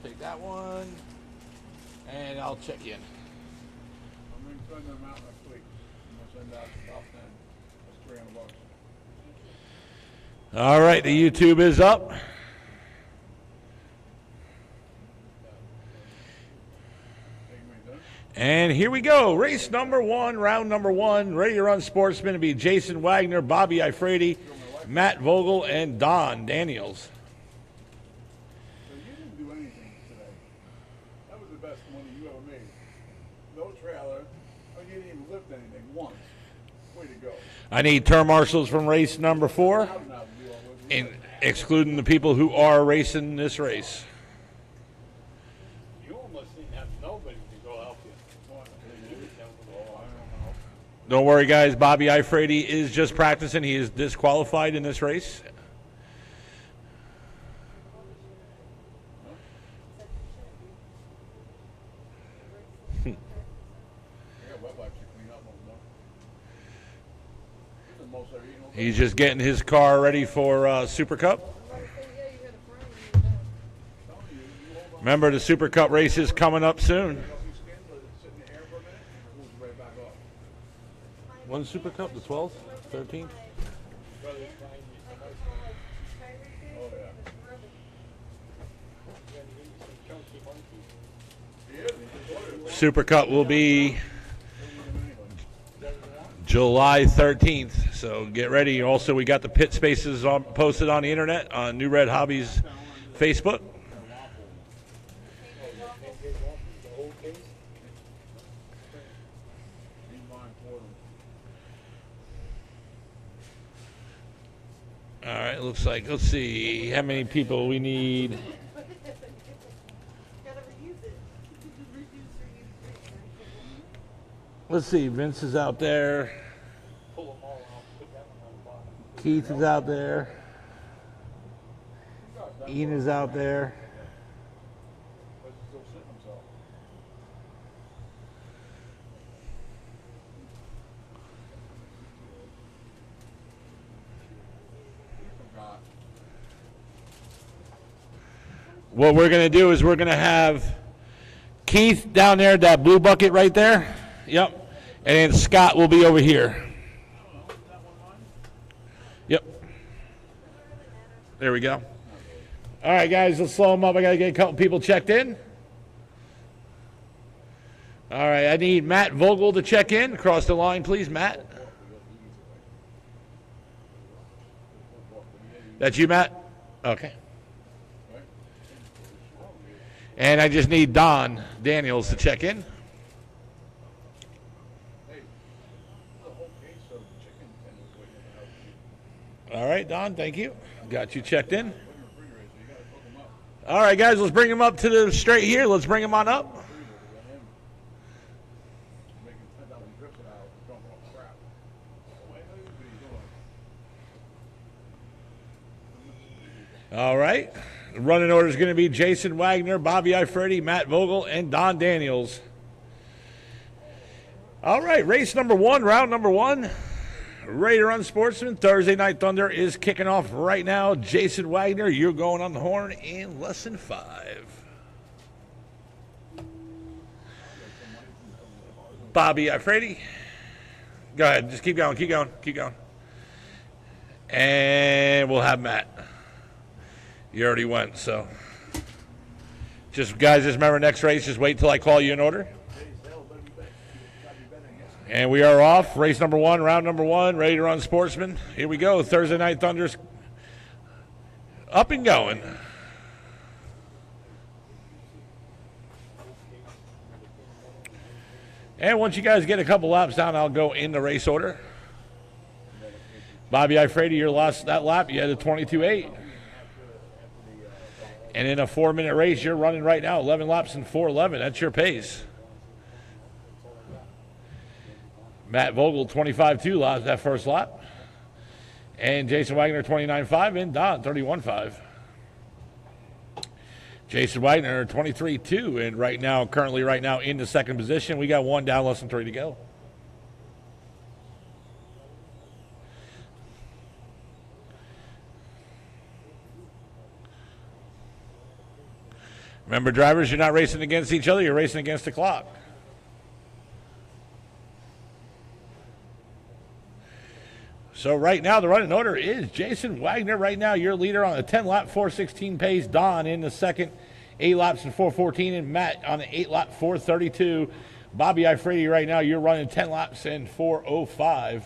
Take that one, and I'll check in. I'm going to send them out next week. I'm going to send out the top 10. That's $300. All right, the YouTube is up. And here we go. Race number one, round number one. Ready to Run Sportsman to be Jason Wagner, Bobby Ifredi, Matt Vogel, and Don Daniels. So you didn't do anything today. That was the best money you ever made. No trailer. Oh, you didn't even lift anything once. Way to go. I need term marshals from race number 4, excluding the people who are racing this race. You almost didn't have nobody to go help you. Don't worry, guys. Bobby Ifredi is just practicing. He is disqualified in this race. He's just getting his car ready for Super Cup. Remember, the Super Cup race is coming up soon. When's Super Cup? The 12th? 13th? Super Cup will be July 13th, so get ready. Also, we got the pit spaces posted on the internet on NewRedHobbies Facebook. All right, looks like, let's see how many people we need. Let's see, Vince is out there. Keith is out there. Ian is out there. What we're going to do is we're going to have Keith down there, that blue bucket right there. Yep. And then Scott will be over here. Yep. There we go. All right, guys, let's slow them up. I got to get a couple people checked in. All right, I need Matt Vogel to check in. Across the line, please, Matt. That's you, Matt? Okay. And I just need Don Daniels to check in. All right, Don, thank you. Got you checked in. All right, guys, let's bring him up to the straight here. Let's bring him on up. All right. The running order is going to be Jason Wagner, Bobby Ifredi, Matt Vogel, and Don Daniels. All right, race number one, round number one. Ready to Run Sportsman. Thursday Night Thunder is kicking off right now. Jason Wagner, you're going on the horn in less than 5. Bobby Ifredi. Go ahead. Just keep going, keep going, keep going. And we'll have Matt. You already went, so. Guys, just remember next race, just wait till I call you in order. And we are off. Race number one, round number one, Ready to Run Sportsman. Here we go. Thursday Night Thunder's up and going. And once you guys get a couple laps down, I'll go in the race order. Bobby Ifredi, your lost that lap. You had a 22.8. And in a 4-minute race, you're running right now 11 laps in 4:11. That's your pace. Matt Vogel, 25.2, lost that first lap. And Jason Wagner, 29.5, and Don, 31.5. Jason Wagner, 23.2, and currently right now in the second position. We got one down, less than 3 to go. Remember, drivers, you're not racing against each other, you're racing against the clock. So right now, the running order is Jason Wagner. Right now, your leader on a 10-lap 4:16 pace. Don in the second, 8 laps in 4:14, and Matt on an 8-lap 4:32. Bobby Ifredi, right now, you're running 10 laps in 4:05.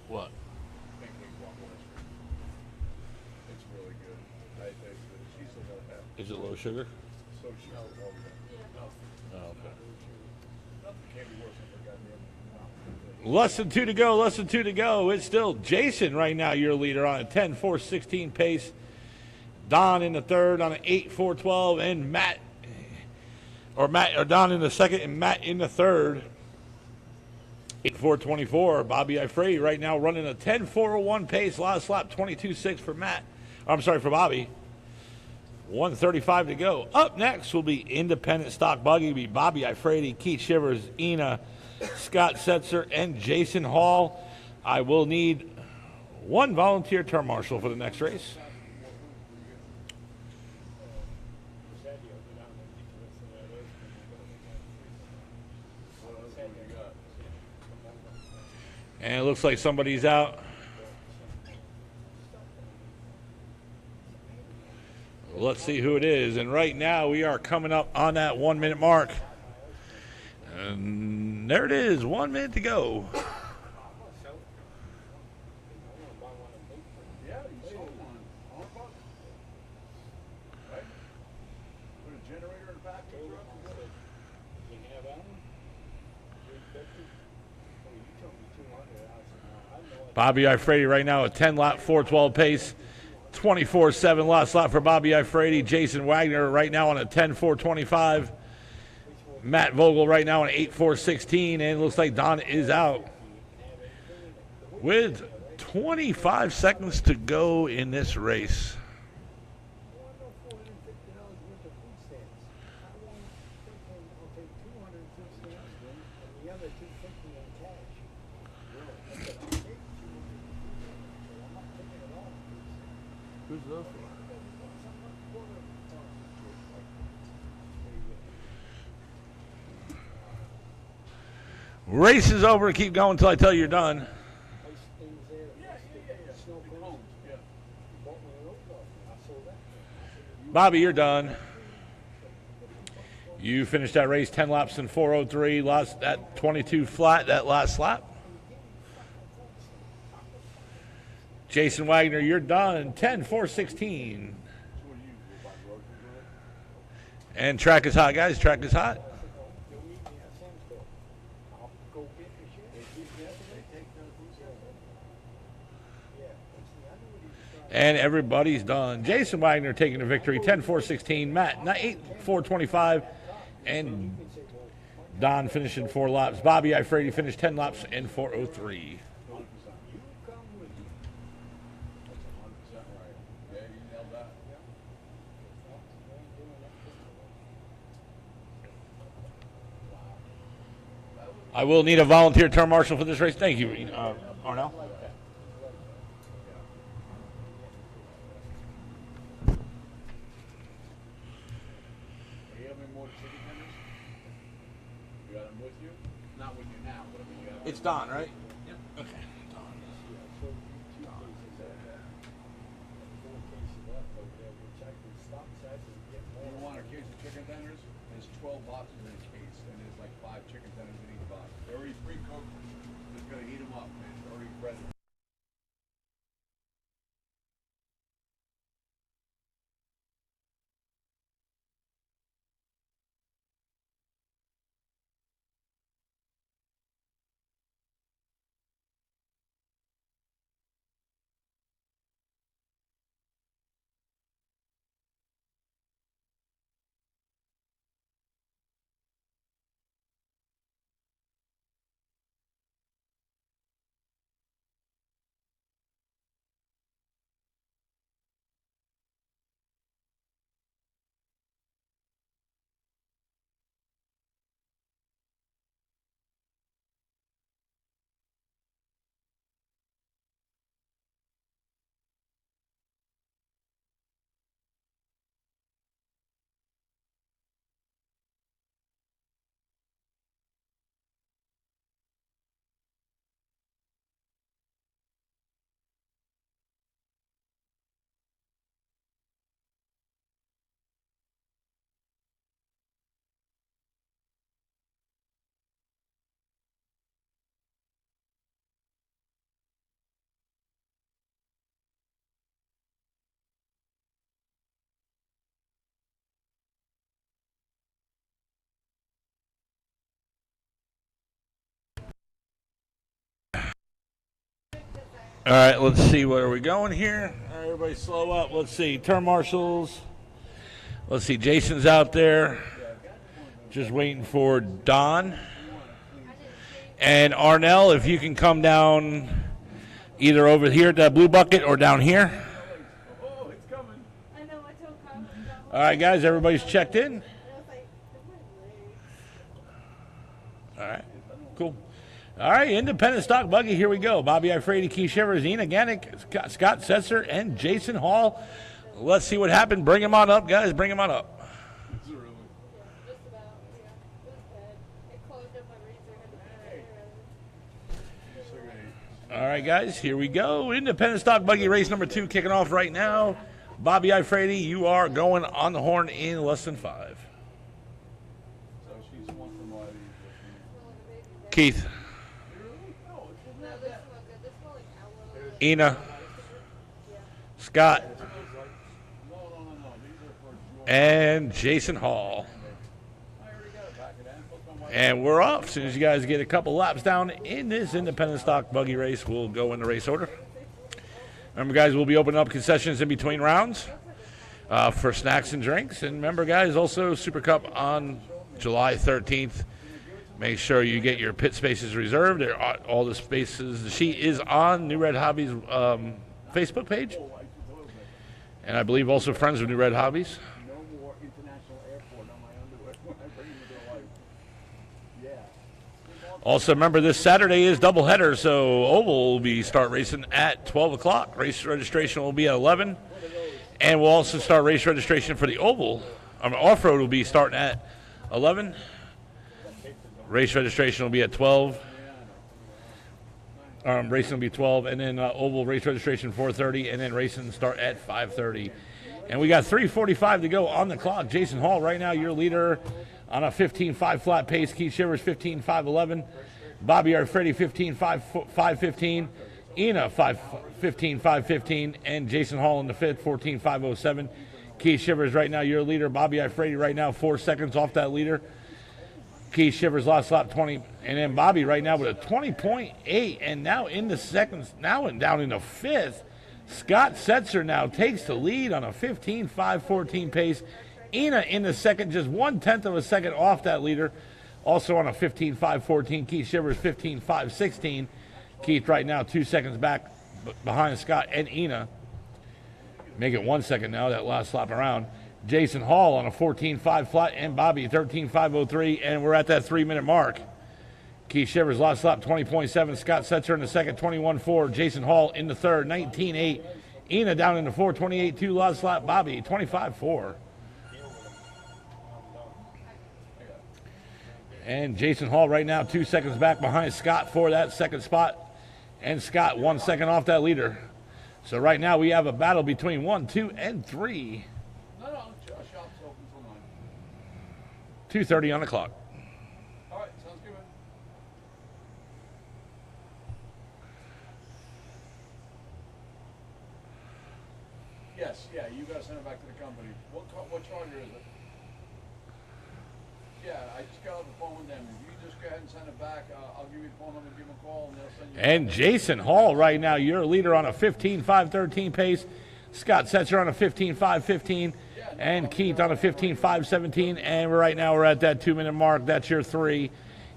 What? It's really good. She's still got that. Is it low sugar? So she's all that. Oh, okay. Nothing can be worse than for goddamn. Less than 2 to go, less than 2 to go. It's still Jason right now, your leader on a 10-4-16 pace. Don in the third on an 8-4-12, and Don in the second, and Matt in the third. 8-4-24. Bobby Ifredi right now running a 10-4-01 pace. Last lap 22-6 for for Bobby. 1:35 to go. Up next will be independent stock buggy. It'll be Bobby Ifredi, Keith Shivers, Ina, Scott Setzer, and Jason Hall. I will need one volunteer term marshal for the next race. And it looks like somebody's out. Let's see who it is. And right now we are coming up on that 1 minute mark. And there it is, 1 minute to go. Yeah, you sold one. On a buck. Right? Put a generator in the back of the truck. You can have that one? 350? Oh, you told me 200. I know it. Bobby Ifredi right now, a 10-lap 4:12 pace. 24-7 last lap for Bobby Ifredi. Jason Wagner right now on a 10-4-25. Matt Vogel right now on an 8-4-16. And it looks like Don is out with 25 seconds to go in this race. Who's those for? Race is over. Keep going until I tell you you're done. Bobby, you're done. You finished that race 10 laps in 4:03. Lost at 22 flat that last lap. Jason Wagner, you're done 10-4-16. And track is hot, guys. Track is hot. And everybody's done. Jason Wagner taking the victory, 10-4-16. Matt, 8-4-25. And Don finishing 4 laps. Bobby Ifredi finished 10 laps in 4:03. I will need a volunteer term marshal for this race. Thank you, Arnell. Do you have any more chicken tenders? You got them with you? Not with you now, but I mean, you have. It's Don, right? Yep. Okay. You want a case of chicken tenders? There's 12 boxes in a case, and there's like 5 chicken tenders in each box. They're already pre-cooked. Just gonna heat them up, man. They're already ready. All right, let's see. Where are we going here? All right, everybody slow up. Let's see. Turn marshals. Let's see. Jason's out there. Just waiting for Don. And Arnell, if you can come down either over here at that blue bucket or down here. Oh, it's coming. I know, I told Carl. All right, guys, everybody's checked in. I was like, All right, cool. All right, independent stock buggy, here we go. Bobby Ifrady, Keith Shivers, Ina Gannick, Scott Setzer, and Jason Hall. Let's see what happened. Bring him on up, guys. Bring him on up. It's really. just about, yeah. It was bad. It clogged up my razor. All right, guys, here we go. Independent stock buggy race number 2 kicking off right now. Bobby Ifrady, you are going on the horn in less than 5. So she's one from Lottie. Keith, No, this smelled good. This smelled like aloe. Ina, Scott, No. These are for George. and Jason Hall. I already got it back in that. Look on my. And we're off. As soon as you guys get a couple laps down in this independent stock buggy race, we'll go in the race order. Remember, guys, we'll be opening up concessions in between rounds for snacks and drinks. And remember, guys, also Super Cup on July 13th. Make sure you get your pit spaces reserved. There are all the spaces. The sheet is on New Red Hobbies Facebook page. And I believe also friends of New Red Hobbies. No more international airport on my underwear when I bring them to life. Yeah. Also, remember, this Saturday is doubleheader, so Oval will be start racing at 12 o'clock. Race registration will be at 11. And we'll also start race registration for the Oval. Off-road will be starting at 11. Race registration will be at 12. Racing will be 12, and then Oval race registration 4:30, and then racing start at 5:30. And we got 3:45 to go on the clock. Jason Hall, right now, your leader on a 15.5 flat pace. Keith Shivers, 15.511. Bobby Ifrady, 15.515. Ina, 15.515. And Jason Hall in the fifth, 14.507. Keith Shivers, right now, your leader. Bobby Ifrady, right now, 4 seconds off that leader. Keith Shivers last lap 20, and then Bobby right now with a 20.8, and now in the seconds, now and down in the fifth. Scott Setzer now takes the lead on a 15.514 pace. Ina in the second, just 1/10 of a second off that leader, also on a 15.514. Keith Shivers 15.516. Keith right now 2 seconds back behind Scott and Ina. Make it 1 second now that last lap around. Jason Hall on a 14.5 flat, and Bobby 13.503, and we're at that 3-minute mark. Keith Shivers last lap 20.7. Scott Setzer in the second 21.4. Jason Hall in the third 19.8. Ina down in the fourth 28.2. Last lap Bobby 25.4. And Jason Hall right now 2 seconds back behind Scott for that second spot, and Scott 1 second off that leader. So right now we have a battle between 1, 2, and 3. No, shop's open till 9. 2:30 on the clock. All right, sounds good. Yes, yeah, you gotta send it back to the company. What charger is it? Yeah, I just got off the phone with them. If you just go ahead and send it back, I'll give you the phone number, give them a call, and they'll send you. And Jason Hall right now, your leader on a 15.513 pace. Scott Setzer on a 15.515, and Keith on a 15.517. And right now we're at that 2-minute mark. That's your 3.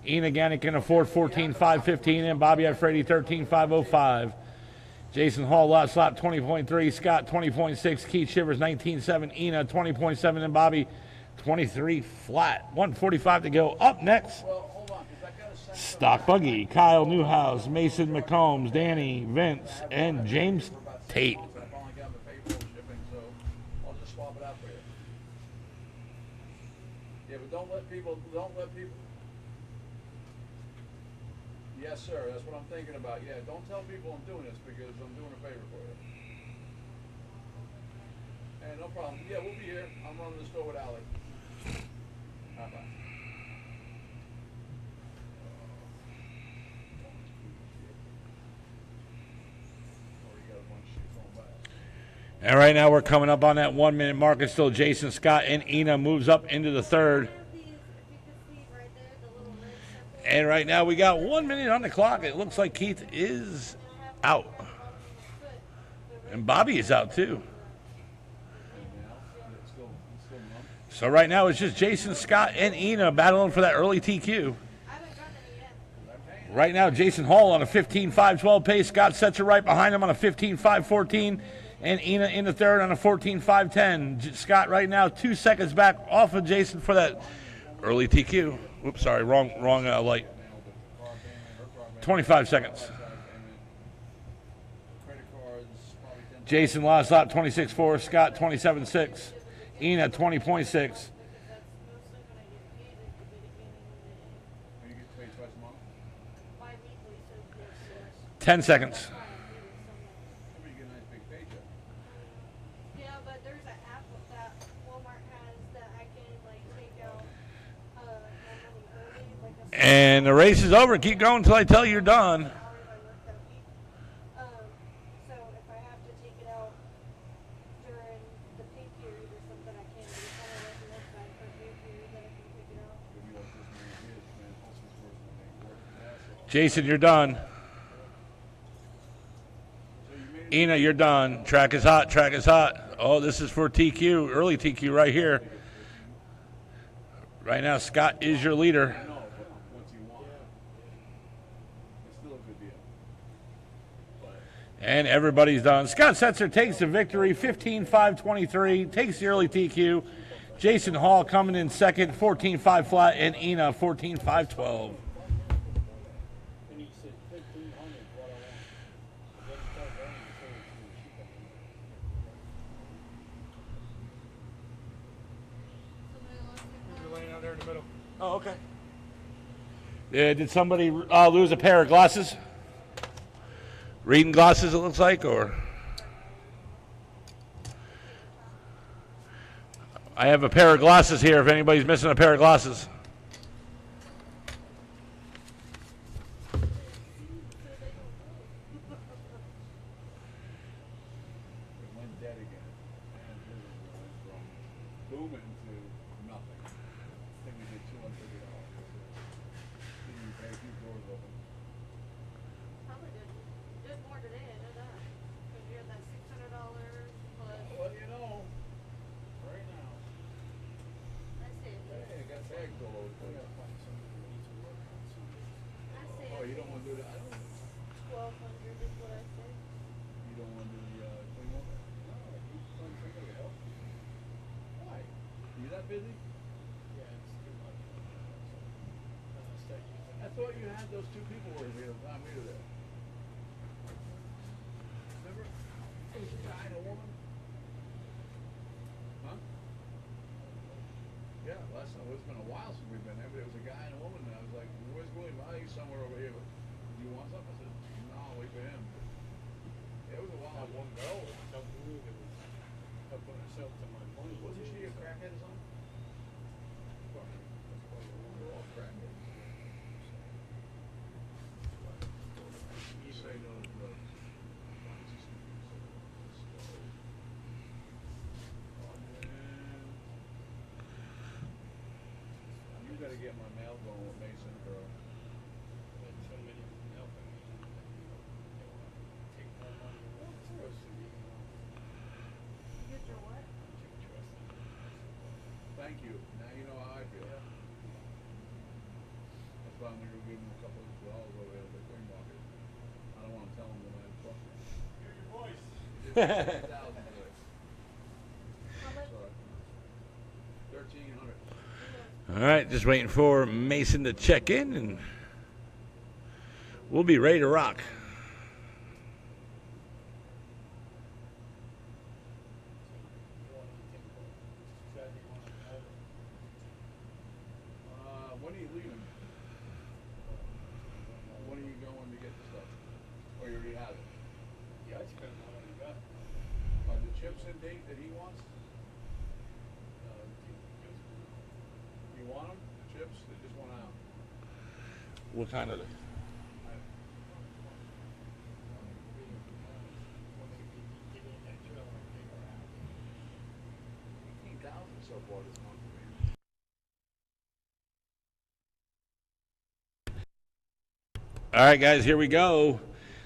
Ina Gannick in a 14.515, and Bobby Ifrady 13.505. Jason Hall last lap 20.3, Scott 20.6, Keith Shivers 19.7, Ina 20.7, and Bobby 23 flat. 1:45 to go. Up next, Well, hold on, because I gotta send Stock Buggy, Kyle Newhouse, Mason McCombs, Danny, Vince, and James Tate. I finally got the paper shipping, so I'll just swap it out for you. Yeah, but don't let people. Yes, sir, that's what I'm thinking about. Yeah, don't tell people I'm doing this because I'm doing a favor for you. Hey, no problem. Yeah, we'll be here. I'm running the store with Alec. Bye-bye. And right now we're coming up on that 1-minute mark. It's still Jason, Scott, and Ina moves up into the third. And right now we got 1 minute on the clock. It looks like Keith is out. And Bobby is out too. So right now it's just Jason, Scott, and Ina battling for that early TQ. I haven't gotten any yet. Right now, Jason Hall on a 15.512 pace. Scott Setzer right behind him on a 15.514. And Ina in the third on a 14.510. Scott right now 2 seconds back off of Jason for that early TQ. Oops, sorry, wrong light. 25 seconds. Jason last lap 26.4. Scott 27.6. Ina 20.6. Because that's mostly when I get paid at the beginning of the day. You get paid twice a month? Bi-weekly, so yes. 10 seconds. That's why I do it so much. Maybe you get a nice big paycheck. Yeah, but there's an app that Walmart has that I can like take out my money early, like a And the race is over. Keep going until I tell you you're done. hours I worked that week. So if I have to take it out during the pay period or something, I can. It's kind of like a website for pay period that I can take it out. Maybe like this man is, man. Hustlers worse than they work. That's all. Jason, you're done. So you made it. Ina, you're done. Track is hot. Track is hot. Oh, this is for TQ. Early TQ right here. Right now, Scott is your leader. No, but once you want it, it's still a good deal. But And everybody's done. Scott Setzer takes the victory, 15.523, takes the early TQ. Jason Hall coming in second, 14.5 flat, and Ina 14.512. And he said 1,500 is what I want. And then he started running and said it's too cheap. Somebody lost their You're laying out there in the middle. Oh, okay. Yeah, did somebody lose a pair of glasses? Reading glasses, it looks like, or? I have a pair of glasses here if anybody's missing a pair of glasses. it went dead again. And business went from booming to nothing. I think we did $250. Didn't even pay a few doors open. Probably did more today, I know that. Because you had that $600 plus. Well, you know, right now. I say, Hey, I got bags all over the place. Oh, you don't want to do that? I don't. 1,200 is what I say. You don't want to do the clean one? No, I keep trying somebody to help. Why? You that busy? Yeah, it's too much. Then I start using I thought you had those two people working here the time we were there. Remember? It was a guy and a woman. Huh? Yeah, last time. It's been a while since we've been there, but it was a guy and a woman, and I was like, where's William? Oh, he's somewhere over here. But do you want something? I said, no, I'll wait for him. It was a while. that one girl that was helping me that was helping herself to my money. Wasn't she a crackhead or something? They're all crackheads. You say no to drugs. You gotta get my mail going with Mason, girl. But so many of them helping me, and, they want to take more money away. It's supposed to be, You get your what? take trust in me. Thank you. Now you know how I feel. That's why I'm gonna go give him a couple of dollars over there at the flea market. I don't wanna tell him that I trust him. Hear your voice. $1,000 today. How much? Sorry. 1,300. All right, just waiting for Mason to check in, and we'll be ready to rock. You want anything for Saturday morning, When are you leaving? When are you going to get the stuff? Or you already have it? yeah, I spent more than you got. Are the chips in date that he wants? You want them? The chips? They just went out. What kind of? $18,000 so far this month. All right, guys, here we go.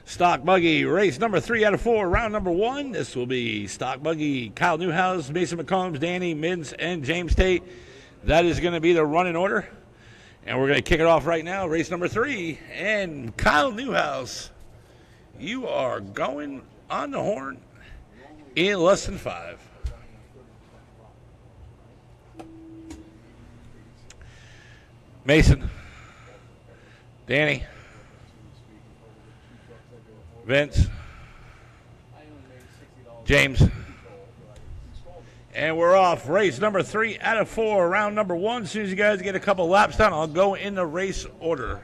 Stock Buggy, race number 3 out of 4, round number 1. This will be Stock Buggy, Kyle Newhouse, Mason McCombs, Danny Mintz, and James Tate. That is going to be the running order. And we're going to kick it off right now, race number 3. And Kyle Newhouse, you are going on the horn in less than 5. Mason, Danny, Vince, James, and we're off. Race number 3 out of 4, round number 1. As soon as you guys get a couple laps down, I'll go in the race order.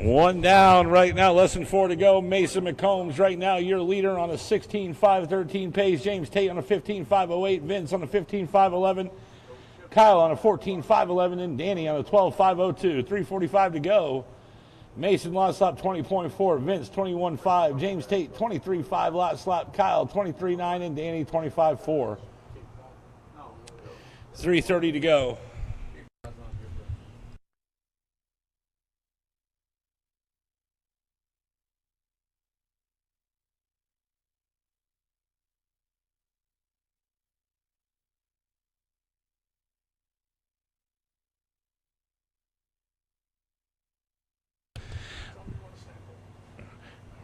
One down right now, less than 4 to go. Mason McCombs right now, your leader on a 16.513 pace. James Tate on a 15.508. Vince on a 15.511. Kyle on a 14.511. And Danny on a 12.502. 3:45 to go. Mason last lap 20.4. Vince 21.5. James Tate 23.5 last lap. Kyle 23.9. And Danny 25.4. 3:30 to go.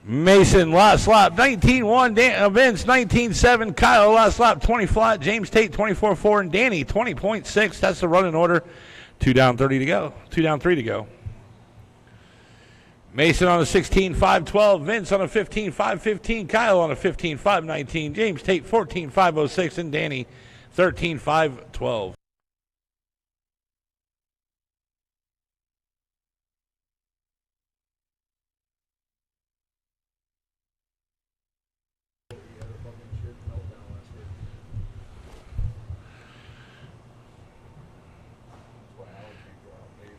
Mason last lap 19.1, Vince 19.7, Kyle last lap 20 flat, James Tate 24.4, and Danny 20.6. That's the running order. 2 down, 30 to go. 2 down, 3 to go. Mason on a 16.512, Vince on a 15.515, Kyle on a 15.519, James Tate 14.506, and Danny 13.512.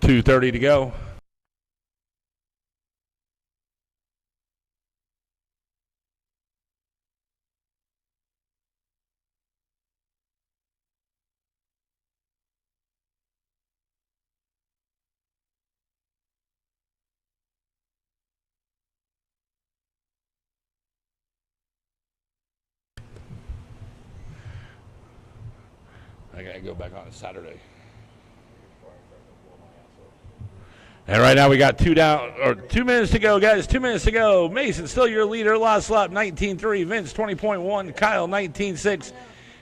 $2.30 to go. I gotta go back on Saturday. And right now we got 2 minutes to go, guys. 2 minutes to go. Mason still your leader. Last lap 19.3. Vince 20.1. Kyle 19.6.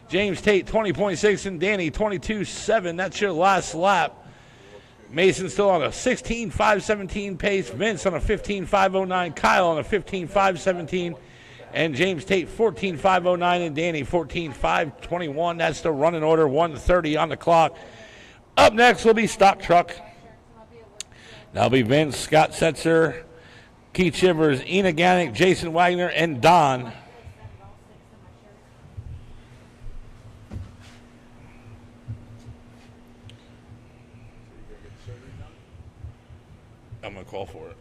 James Tate 20.6. And Danny 22.7. That's your last lap. Mason still on a 16.517 pace. Vince on a 15.509. Kyle on a 15.517. And James Tate 14.509. And Danny 14.521. That's the running order. 1:30 on the clock. Up next will be Stock Truck. That'll be Vince, Scott Setzer, Keith Shivers, Ina Gannick, Jason Wagner, and Don. I'm going to call for it.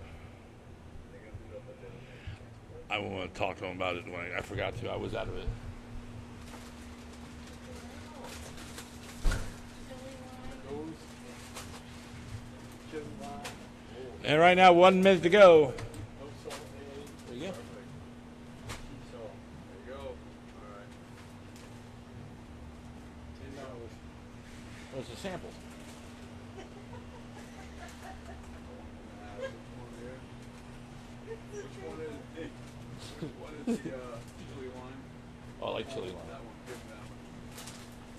I want to talk to him about it when I forgot to. I was out of it. And right now, 1 minute to go. There you go. Where's the sample? Oh, I like chili lime.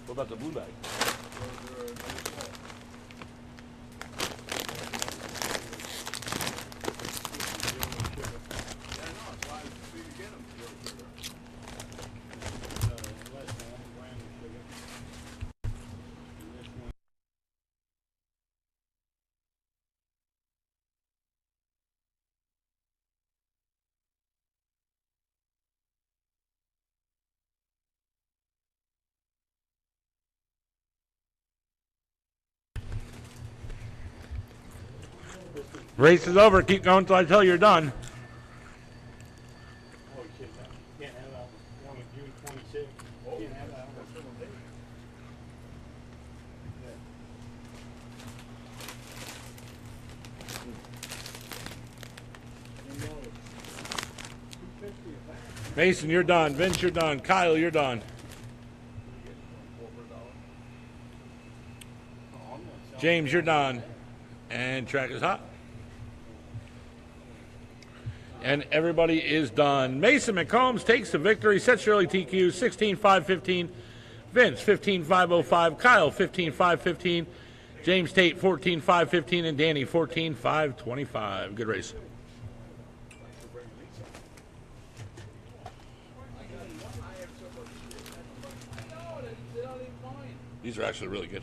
What about the blue bag? Race is over. Keep going until I tell you you're done. Oh, shit, man. You can't have that one. One June 26th. Oh, You can't have that that's one. still a date. You know, it's 250 a pack. Mason, you're done. Vince, you're done. Kyle, you're done. Oh, I'm not selling James, it. you're done. And track is hot. And everybody is done. Mason McCombs takes the victory. Sets Shirley TQ 16-5-15. Vince 15-5-05. Kyle 15-5-15. James Tate 14-5-15. And Danny 14-5-25. Good race. These are actually really good.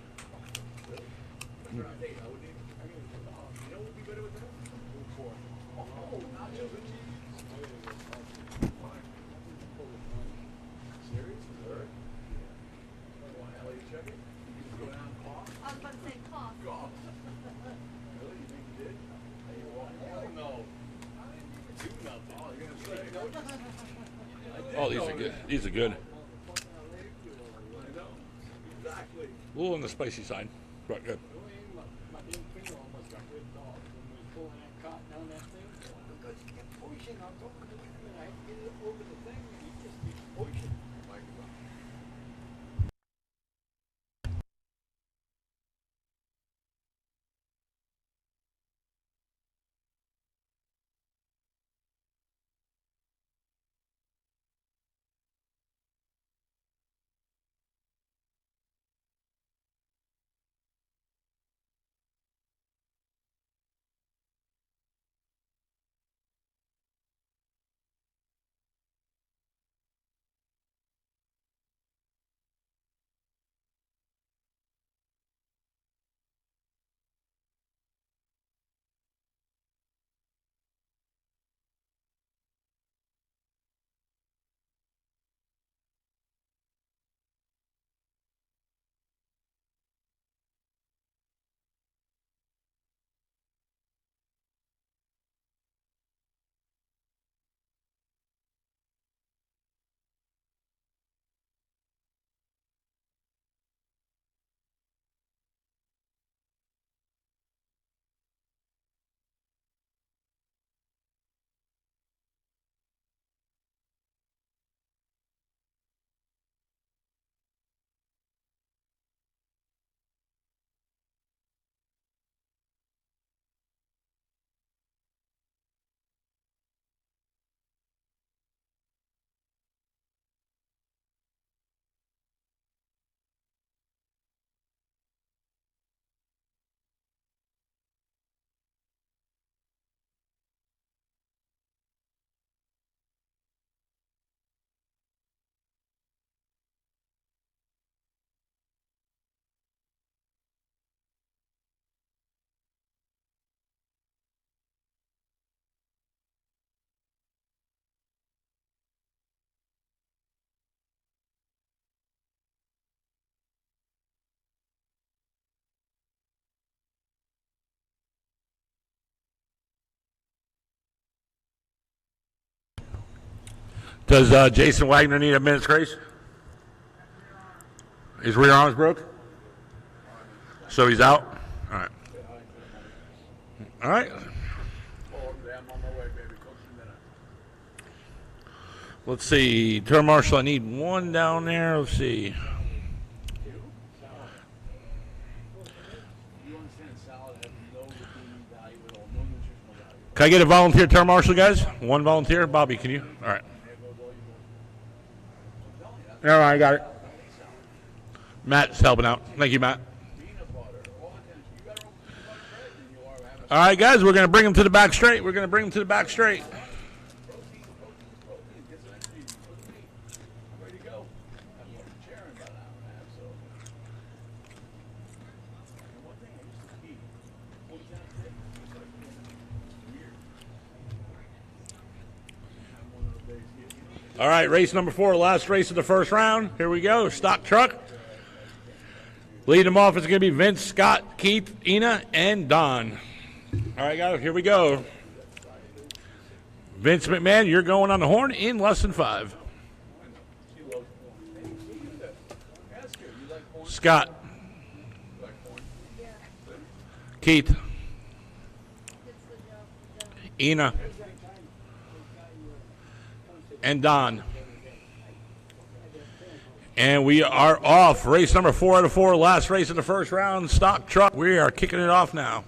I was about to say cough. Oh, these are good. These are good. A little on the spicy side, but good. My damn finger almost got ripped off when we was pulling that cotton on that thing. Because you kept pushing, I was talking to him, and I had to get it over the thing, and he just keeps pushing. Does Jason Wagner need a minute's grace? His rear arm's broke? So he's out? All right. All right. Let's see. Turn marshal, I need one down there. Let's see. Can I get a volunteer turn marshal, guys? One volunteer. Bobby, can you? All right. All right, I got it. Matt's helping out. Thank you, Matt. All right, guys, we're going to bring him to the back straight. We're going to bring him to the back straight. All right, race number 4, last race of the first round. Here we go, stock truck. Leading them off is going to be Vince, Scott, Keith, Ina, and Don. All All right, guys, here we go. Vince McMahon, you're going on the horn in less than 5. Scott. Keith. Ina. And Don. And we are off. Race number 4 out of 4. Last race of the first round. Stock truck. We are kicking it off now.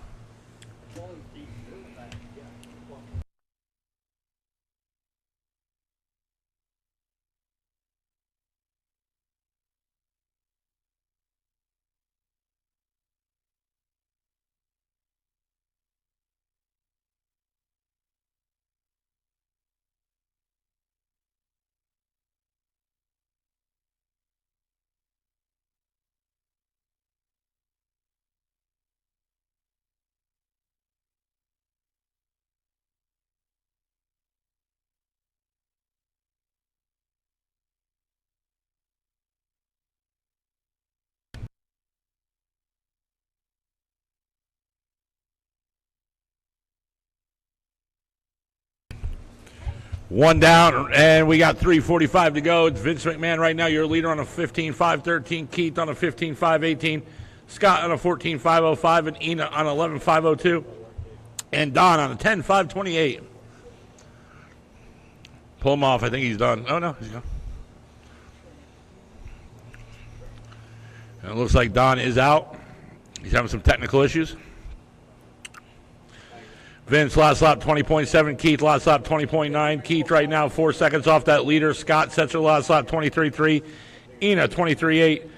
One down, and we got 3:45 to go. It's Vince McMahon right now, your leader on a 15.513. Keith on a 15.518. Scott on a 14.505. And Ina on 11.502. And Don on a 10.528. Pull him off. I think he's done. Oh, no, he's gone. And it looks like Don is out. He's having some technical issues. Vince, last lap 20.7. Keith, last lap 20.9. Keith right now 4 seconds off that leader. Scott sets her last lap 23.3. Ina 23.8.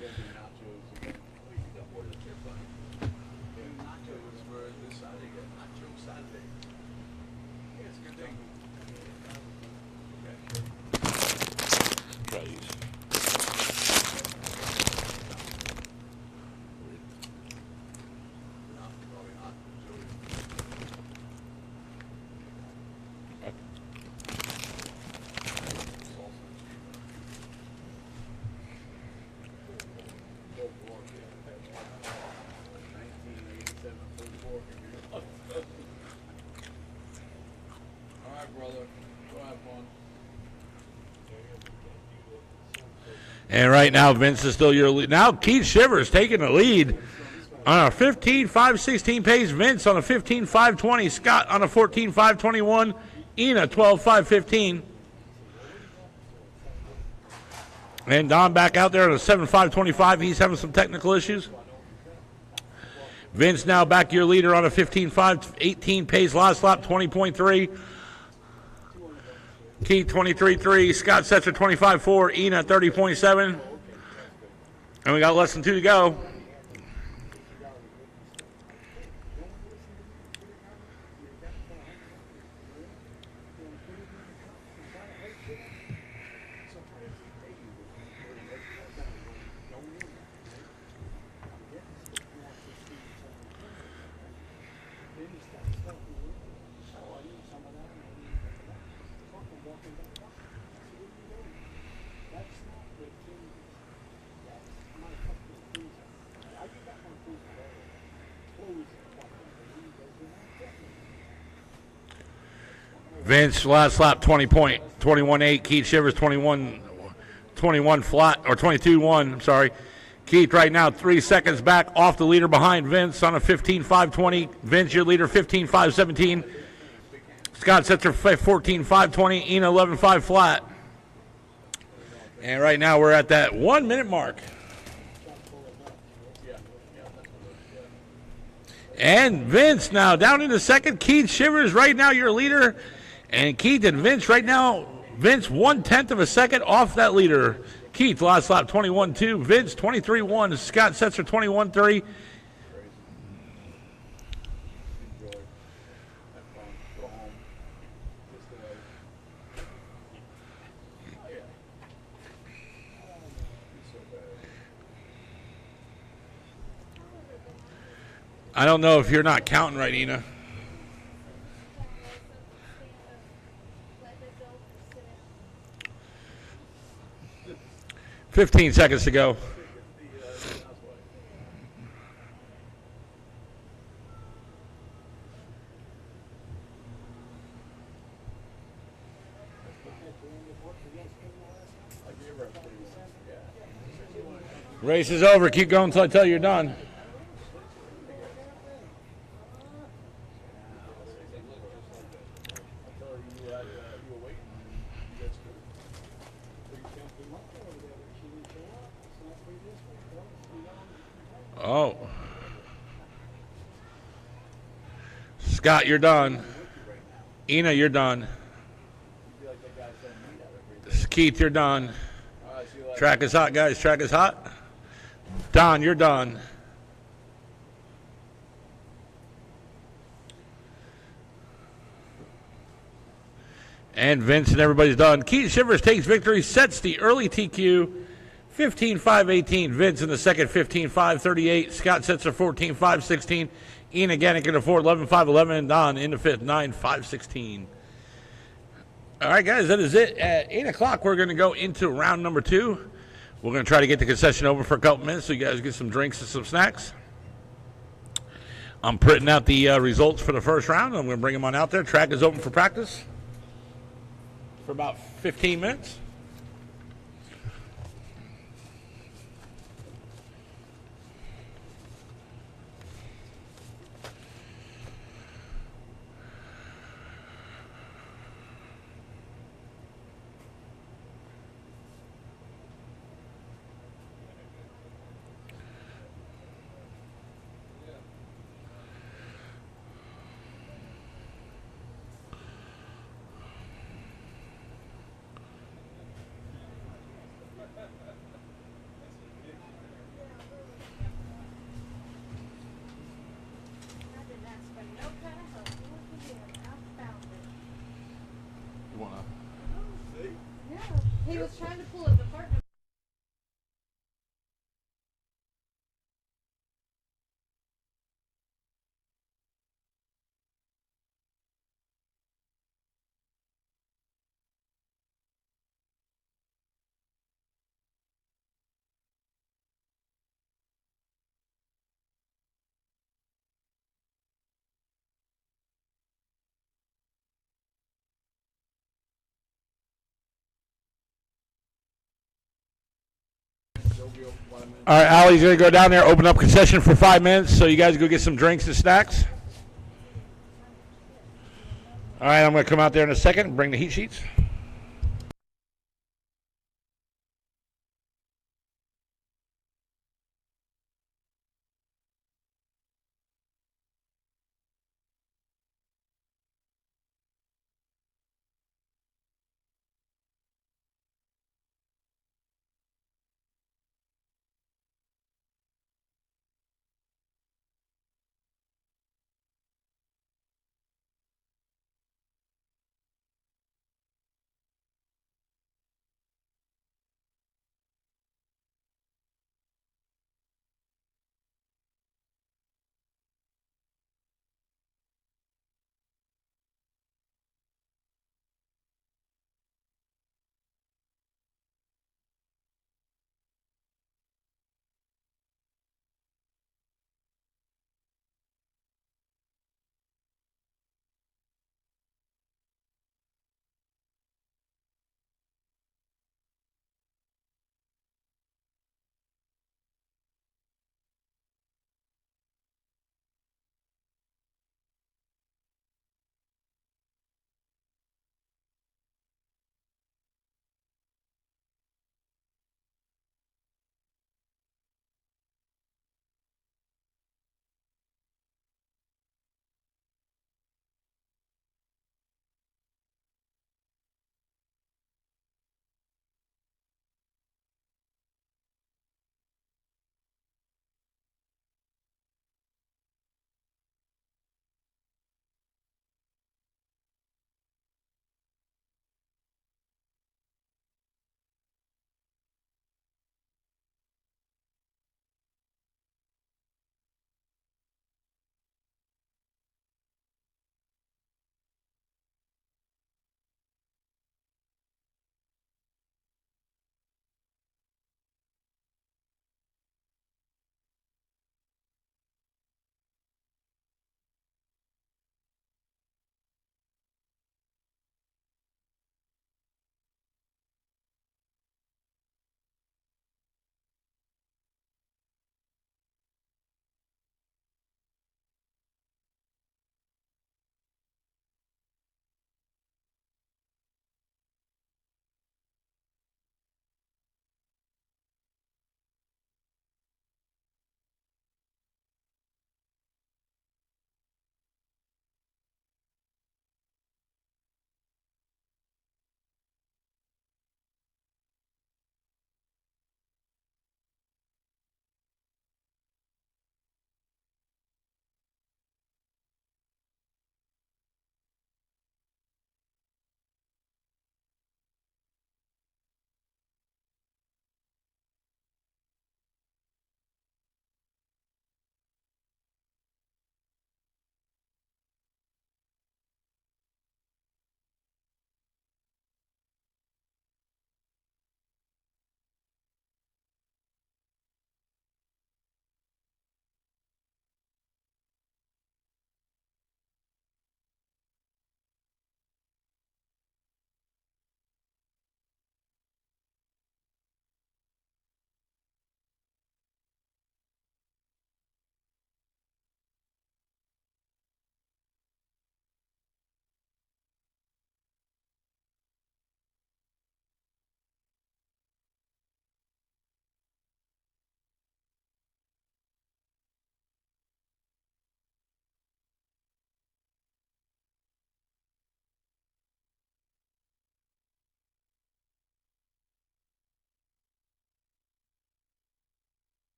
And right now, Vince is still your lead. Now, Keith Shivers taking the lead on a 15.516 pace. Vince on a 15.520. Scott on a 14.521. Ina 12.515. And Don back out there on a 7.525. He's having some technical issues. Vince now back your leader on a 15.518 pace. Last lap 20.3. Keith 23.3, Scott Setzer 25.4, Ina 30.7, and we got less than 2 to go. Vince, last lap 20.218. Keith Shivers 21 flat, or 22-1, I'm sorry. Keith right now 3 seconds back off the leader behind Vince on a 15.520. Vince, your leader, 15.517. Scott Setzer 14.520. Ina 11.5 flat. And right now we're at that 1 minute mark. And Vince now down in the second. Keith Shivers right now your leader. And Keith and Vince right now, Vince 1/10 of a second off that leader. Keith last lap 21.2. Vince 23.1. Scott Setzer 21.3. I don't know if you're not counting right, Ina. 15 seconds to go. I gave her a free one. Yeah. Race is over. Keep going until I tell you you're done. I told her you were waiting. That's good. Oh. Scott, you're done. Ina, you're done. You feel like that guy's saying meat out of everything. Keith, you're done. All right, see you later. Track is hot, guys. Track is hot. Don, you're done. And Vince and everybody's done. Keith Shivers takes victory, sets the early TQ 15-5-18. Vince in the second 15-5-38. Scott sets a 14-5-16. Ian Gannick in the fourth 11-5-11. And Don in the fifth 9-5-16. All right, guys, that is it. At 8 o'clock, we're going to go into round number 2. We're going to try to get the concession over for a couple minutes so you guys get some drinks and some snacks. I'm printing out the results for the first round. I'm going to bring them on out there. Track is open for practice for about 15 minutes. I didn't ask for no kind of help. What was it? I found it. You want to? Yeah. He was trying to pull a department. All right, Allie's going to go down there, open up concession for 5 minutes so you guys go get some drinks and snacks. All right, I'm going to come out there in a second and bring the heat sheets.